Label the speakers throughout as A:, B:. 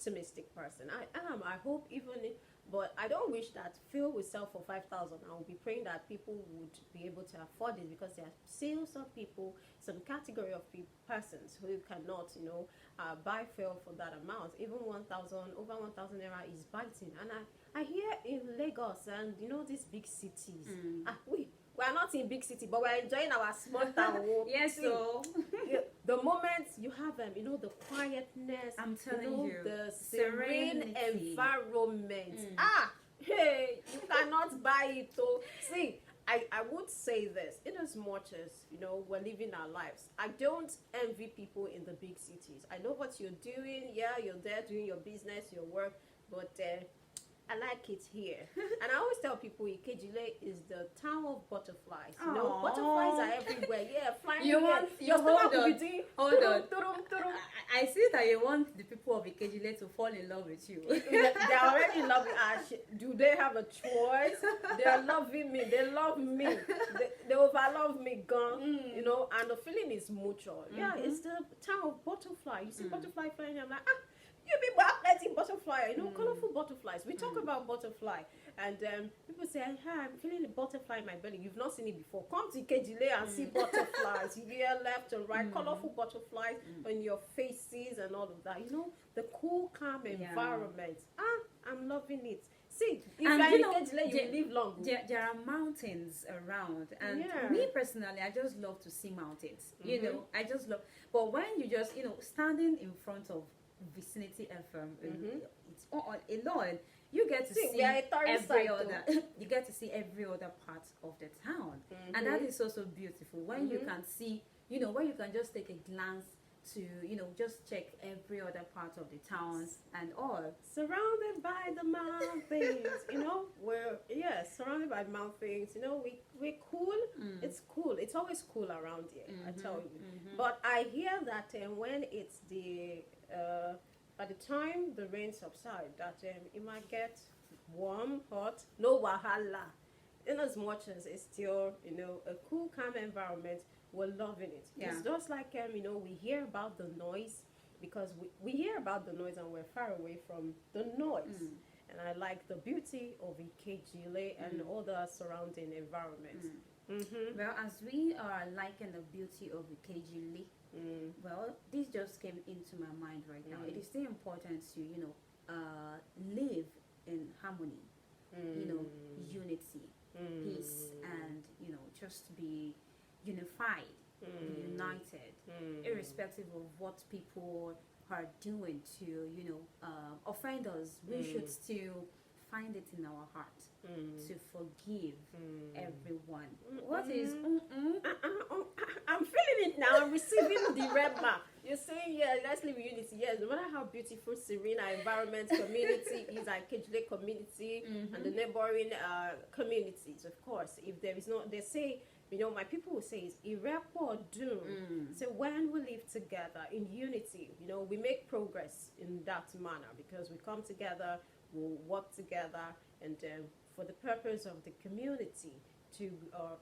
A: optimistic person. I am. I hope but I don't wish that Phil will sell for 5,000. I will be praying that people would be able to afford it, because there are still some people, some category of persons who cannot, buy Phil for that amount. Even 1,000, over 1,000 naira is biting. And I hear in Lagos and these big cities, we are not in big city, but we're enjoying our small town.
B: Yes, so
A: the moment you have them, the quietness,
B: I'm telling you,
A: the serene
B: serenity.
A: environment. Hey, you cannot buy it. So see, I would say this, in as much as we're living our lives, I don't envy people in the big cities. I know what you're doing. Yeah, you're there doing your business, your work, but I like it here. And I always tell people Ikejile is the town of butterflies. Butterflies are everywhere. Yeah, flying.
B: Hold on. I see that you want the people of Ikejile to fall in love with you.
A: They're already in love with us. Do they have a choice? They're loving me. They love me. They overlove me, gone. And the feeling is mutual. Yeah, it's the town of butterfly. You see butterfly flying, I'm like, you people have plenty butterfly, colorful butterflies. We talk about butterfly, and people say, I'm feeling a butterfly in my belly. You've not seen it before. Come to Kejile and see butterflies. Here, left and right, colorful butterflies on your faces and all of that. The cool, calm environment. I'm loving it. See, if you're in Kejile, you live long.
B: There are mountains around, and me personally, I just love to see mountains. I just love. But when you just, standing in front of Vicinity FM, it's on alone, you get to see every other you get to see every other part of the town, and that is also beautiful when you can see, when you can just take a glance to just check every other part of the town and all,
A: surrounded by the mountains. We're surrounded by mountains. We're cool. It's cool. It's always cool around here, I tell you. But I hear that when it's the by the time the rain subside, that it might get warm, hot, no wahala. In as much as it's still, a cool, calm environment, we're loving it.
B: Yeah.
A: It's just like, we hear about the noise, because we hear about the noise and we're far away from the noise. And I like the beauty of Ikejile and all the surrounding environments.
B: Well, as we are liking the beauty of Ikejile, well, this just came into my mind right now. It is still important to, live in harmony, unity, peace, and, just be unified, be united, irrespective of what people are doing to, offend us. We should still find it in our heart to forgive everyone. What is
A: I'm feeling it now. I'm receiving the red mark. You're saying, let's live in unity. Yes, no matter how beautiful, serene our environment, community is, our Kejile community and the neighboring communities, of course. If there is no, they say, my people will say it's irreparable doom. So when we live together in unity, we make progress in that manner, because we come together, we'll work together, and for the purpose of the community to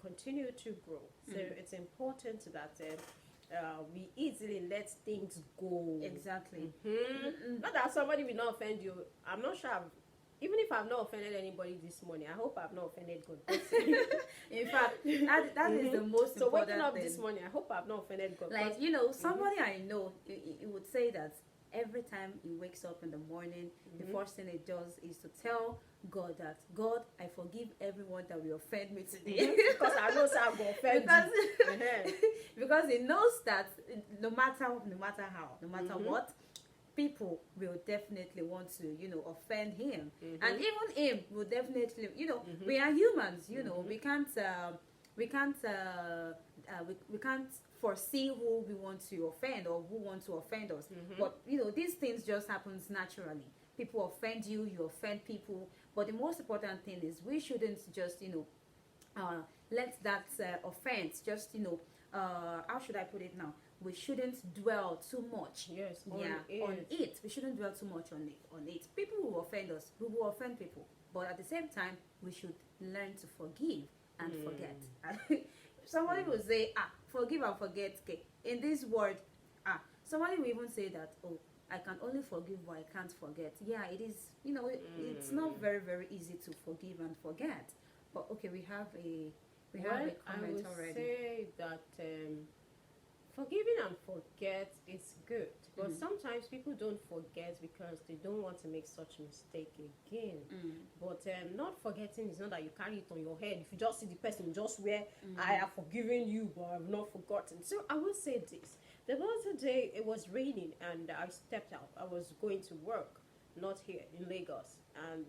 A: continue to grow. So it's important that we easily let things go.
B: exactly?
A: Not that somebody will not offend you. I'm not sure. Even if I've not offended anybody this morning, I hope I've not offended God.
B: In fact, that is the most
A: so
B: important
A: waking up
B: thing.
A: this morning, I hope I've not offended God.
B: Like, somebody I know, he would say that every time he wakes up in the morning, the first thing he does is to tell God that, God, I forgive everyone that will offend me today.
A: Because I know I'm going to offend you.
B: Because he knows that no matter how, no matter what, people will definitely want to, offend him. And even him will definitely, we are humans, we can't foresee who we want to offend or who want to offend us. But, these things just happens naturally. People offend you, you offend people. But the most important thing is we shouldn't just, let that offense just, how should I put it now? We shouldn't dwell too much.
A: Yes,
B: on it. We shouldn't dwell too much on it. People will offend us. We will offend people. But at the same time, we should learn to forgive and forget. Somebody will say, forgive and forget. Okay. In this word, somebody will even say that, I can only forgive what I can't forget. Yeah, it is, it's not very, very easy to forgive and forget. But okay, we have a comment
A: I would
B: already.
A: say that forgiving and forget is good, but sometimes people don't forget because they don't want to make such mistake again. But not forgetting is not that you carry it on your head. If you just see the person, just where I have forgiven you, but I've not forgotten. So I will say this: there was a day it was raining and I stepped out. I was going to work, not here in Lagos, and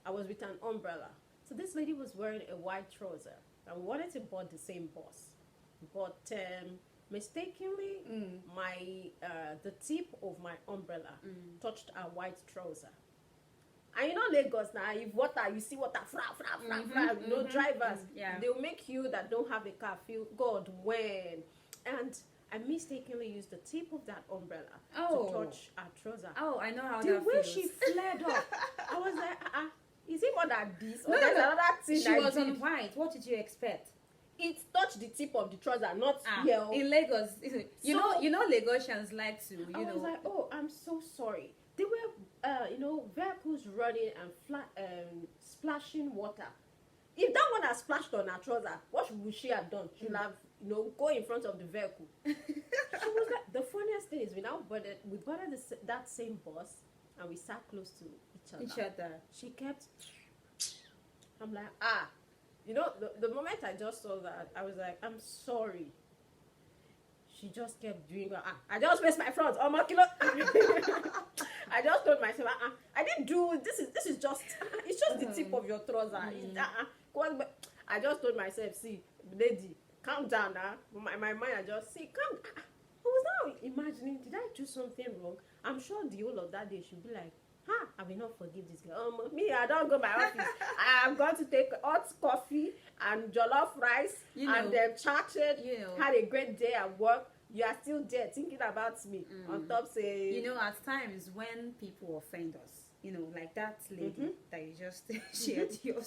A: I was with an umbrella. So this lady was wearing a white trouser and we wanted to board the same bus, but mistakenly my the tip of my umbrella touched her white trouser. And you know Lagos now, if water, you see water, drivers, they'll make you that don't have a car feel God when. And I mistakenly used the tip of that umbrella to touch her trouser.
B: Oh, I know how
A: the
B: that
A: way
B: feels.
A: she fled off, I was like, is it more than this? Or
B: No,
A: there's
B: no.
A: another thing
B: She
A: I
B: was
A: did?
B: on white. What did you expect?
A: It touched the tip of the trouser, not here.
B: In Lagos, you
A: So-
B: know Lagosians like to,
A: I was like, oh, I'm so sorry. There were, vehicles running and splashing water. If that one had splashed on her trouser, what would she have done? She would have, go in front of the vehicle. She was like, the funniest thing is we boarded that same bus and we sat close to each other. She kept, I'm like, the moment I just saw that, I was like, I'm sorry. She just kept doing that. I just pressed my front. Oh my kilo. I just told myself, I didn't do this. This is just. It's just the tip of your trouser. I just told myself, see, lady, calm down. My mind, I just see, calm. I was now imagining, did I do something wrong? I'm sure the whole of that day she'll be like, I will not forgive this girl. Me, I don't go to my office. I'm going to take hot coffee and jollof rice and then chatted. Had a great day at work. You are still there thinking about me. On top, say.
B: At times when people offend us, like that lady that you just shared your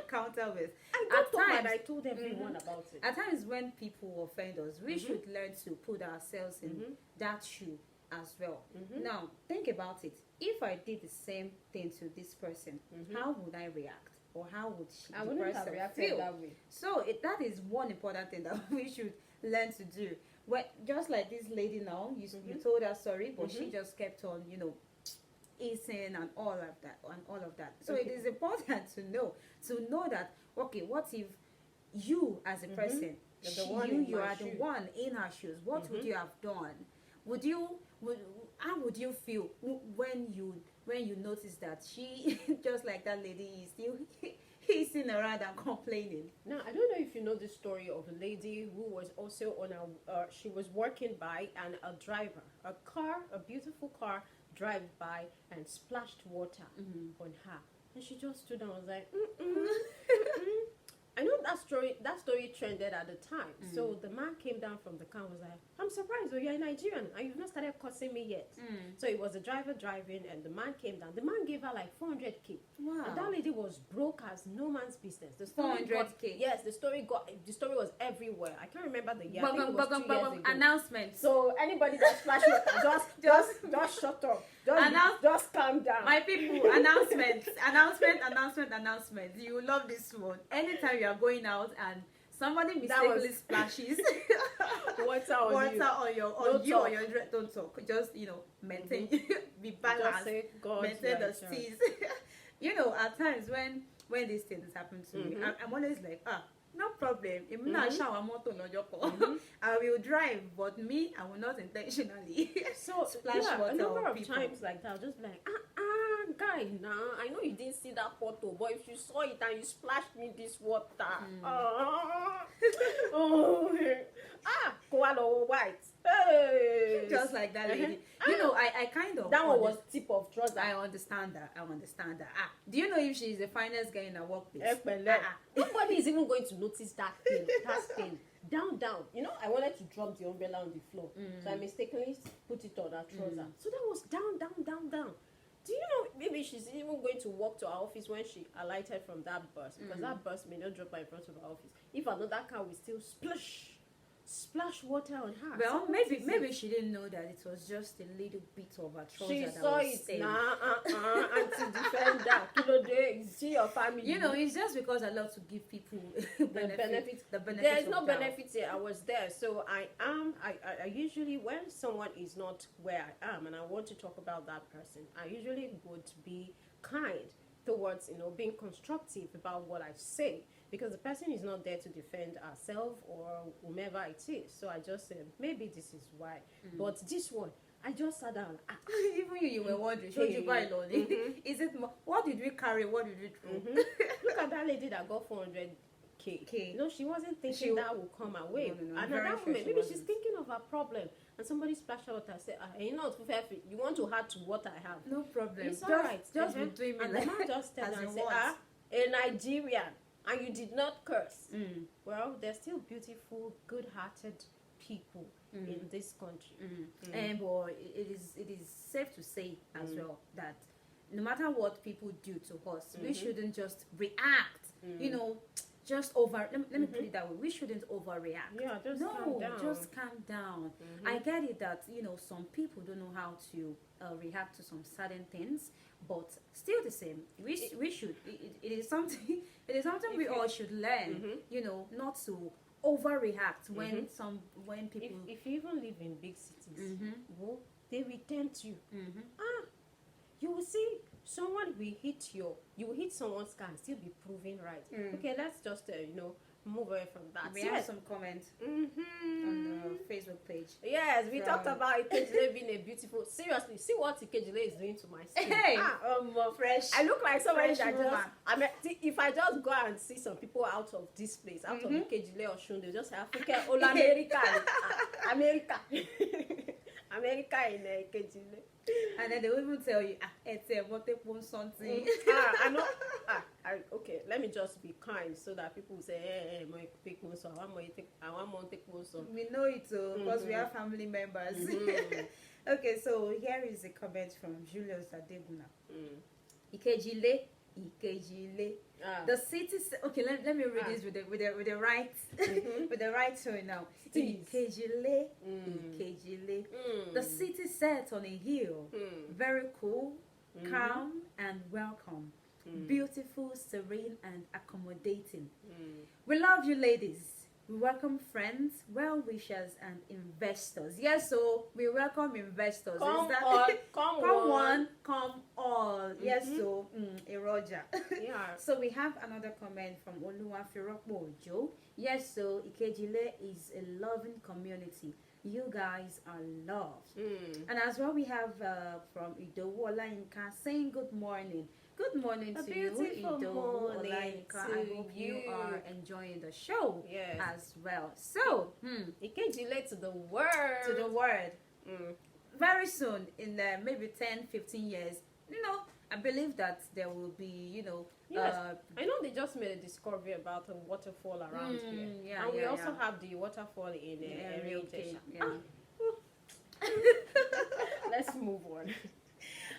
B: encounter with.
A: I told everyone about it.
B: At times when people offend us, we should learn to put ourselves in that shoe as well. Now, think about it. If I did the same thing to this person, how would I react? Or how would
A: I wouldn't have reacted
B: feel?
A: that way.
B: So that is one important thing that we should learn to do. Just like this lady now, you told her sorry, but she just kept on, eating and all of that. So it is important to know that, okay, what if you as a person, you are the one in her shoes, what would you have done? How would you feel when you notice that she, just like that lady, is still hissing around and complaining?
A: Now, I don't know if you know the story of a lady who was also on she was working by, and a beautiful car drive by and splashed water on her. And she just stood and was like, I know that story trended at the time. So the man came down from the car and was like, I'm surprised, you're a Nigerian and you've not started cursing me yet. So it was the driver driving and the man came down. The man gave her like 400K.
B: Wow.
A: And that lady was broke as no man's business. The
B: 400K.
A: Yes, the story was everywhere. I can't remember the year. I think it was 2 years ago.
B: Announcement.
A: So anybody that splash water, just shut up. Just calm down.
B: My people, announcement. You will love this one. Anytime you are going out and somebody mistakenly splashes
A: water on
B: you or your dress, don't talk. Just maintain, be balanced.
A: Just say, God,
B: maintain the steez. At times when these things happen to me, I'm always like, no problem. I will drive, but me, I will not intentionally splash water
A: a number of
B: people.
A: times like that. I'll just be like, guy, I know you didn't see that photo, but if you saw it and you splashed me this water, koala white. Hey.
B: Just like that lady. I kind of...
A: That one was tip of trouser.
B: I understand that. Do you know if she's the finest girl in her workplace?
A: Nobody is even going to notice that thing. Down. I wanted to drop the umbrella on the floor. So I mistakenly put it on her trouser. So that was down. Do you know, maybe she's even going to walk to her office when she alighted from that bus, because that bus may not drop her in front of her office. If another car will still splash water on her.
B: Well,
A: So
B: maybe she didn't know that it was just a little bit of a trouser
A: she
B: that
A: saw
B: was
A: it
B: stained.
A: and to defend that. Kilo day, see your family.
B: You know, it's just because I love to give people
A: the benefit.
B: The benefit.
A: There is
B: of
A: no
B: doubt.
A: benefit here. I was there, so I usually, when someone is not where I am and I want to talk about that person, I usually would be kind towards, being constructive about what I say, because the person is not there to defend herself or whomever it is. So I just said, maybe this is why. But this one, I just sat down.
B: Even you were wondering, should you buy Lolly? Is it what did we carry? What did we throw?
A: Look at that lady that got 400K.
B: K.
A: No, she wasn't thinking that would come her way.
B: No,
A: And
B: very
A: at that
B: sure
A: moment,
B: she
A: maybe she's
B: wasn't.
A: thinking of her problem. And somebody splashed out and said, you want to add to what I have.
B: No problem.
A: It's all right.
B: Just be doing me
A: And the
B: like
A: man just turned
B: as
A: and
B: you
A: said,
B: want.
A: a Nigerian, and you did not curse.
B: Mm.
A: Well, there's still beautiful, good-hearted people in this country.
B: And boy, it is safe to say as well that no matter what people do to us, we shouldn't just react. You know, just over. Let me put it that way. We shouldn't overreact.
A: Yeah, just
B: no,
A: calm down.
B: just calm down. I get it that some people don't know how to react to some certain things, but still the same. We should. It is something. It is something we all should learn. Not to overreact when people.
A: If you even live in big cities, well, they will tempt you. You will see someone will you will hit someone's car and still be proven right. Okay, let's just move away from that.
B: We have some comments on the Facebook page.
A: Yes, we talked about Ikejile being a beautiful. Seriously, see what Ikejile is doing to my skin.
B: Hey,
A: fresh. I look like somebody
B: fresh
A: that
B: woman.
A: if I just go and see some people out of this place, out of Ikejile or Shun, they just say Africa, all America, America, America in Ikejile.
B: And then they will even tell you, it's something.
A: I know. Okay, let me just be kind so that people will say, hey, I want more take one song.
B: We know it too, because we are family members. Okay, so here is a comment from Julius Adeguna. Ikejile. The city. Okay, let me read this with the right with the right tone now. Ikejile. The city set on a hill, very cool, calm, and welcome. Beautiful, serene, and accommodating. We love you, ladies. We welcome friends, well-wishers, and investors. Yes, so we welcome investors.
A: Come all.
B: Yes, so a Roger.
A: Yeah.
B: So we have another comment from Oluwafiropo Ojo. Yes, so Ikejile is a loving community. You guys are loved. And as well, we have from Idowu Olayinka saying good morning. Good morning to you, Idowu Olayinka. I hope you are enjoying the show as well. So,
A: Ikejile to the word.
B: To the word. Very soon, in maybe 10, 15 years, I believe that there will be,
A: Yes. I know they just made a discovery about a waterfall around here.
B: Yeah,
A: and we also have the waterfall in Rio Let's move on.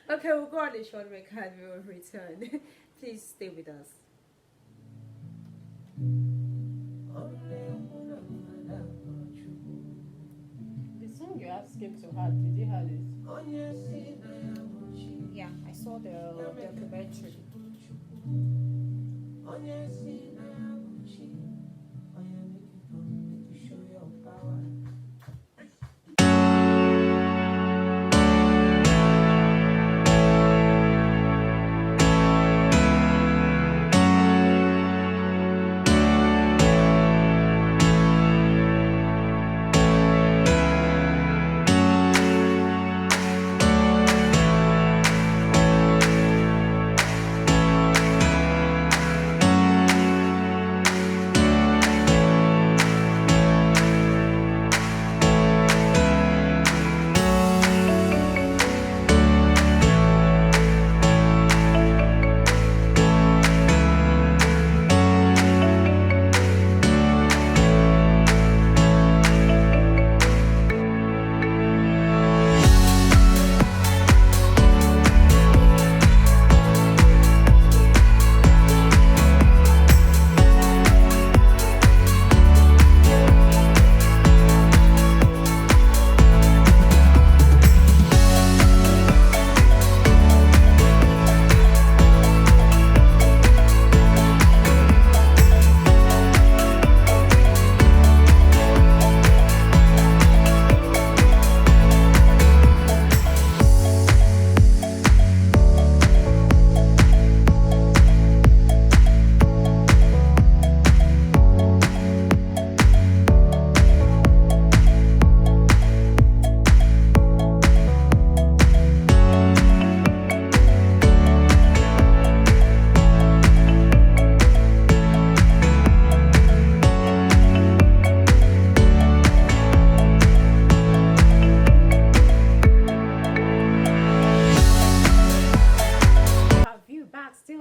B: Okay, we'll go on a short break and we will return. Please stay with us.
A: The song you asked him to have, did he have it?
B: Yeah, I saw the documentary.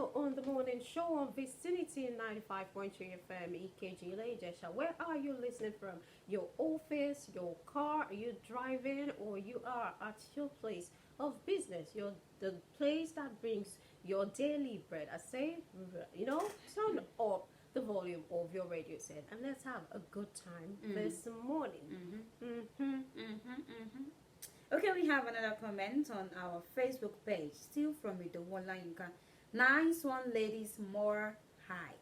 A: you're on the morning show on Vicinity 95.3 FM, EKG Lejesha. Where are you listening from? Your office, your car, are you driving, or you are at your place of business, the place that brings your daily bread? I say, turn up the volume of your radio set and let's have a good time this morning.
B: Okay, we have another comment on our Facebook page, still from Idowola Yinka. Nice one, ladies, more high.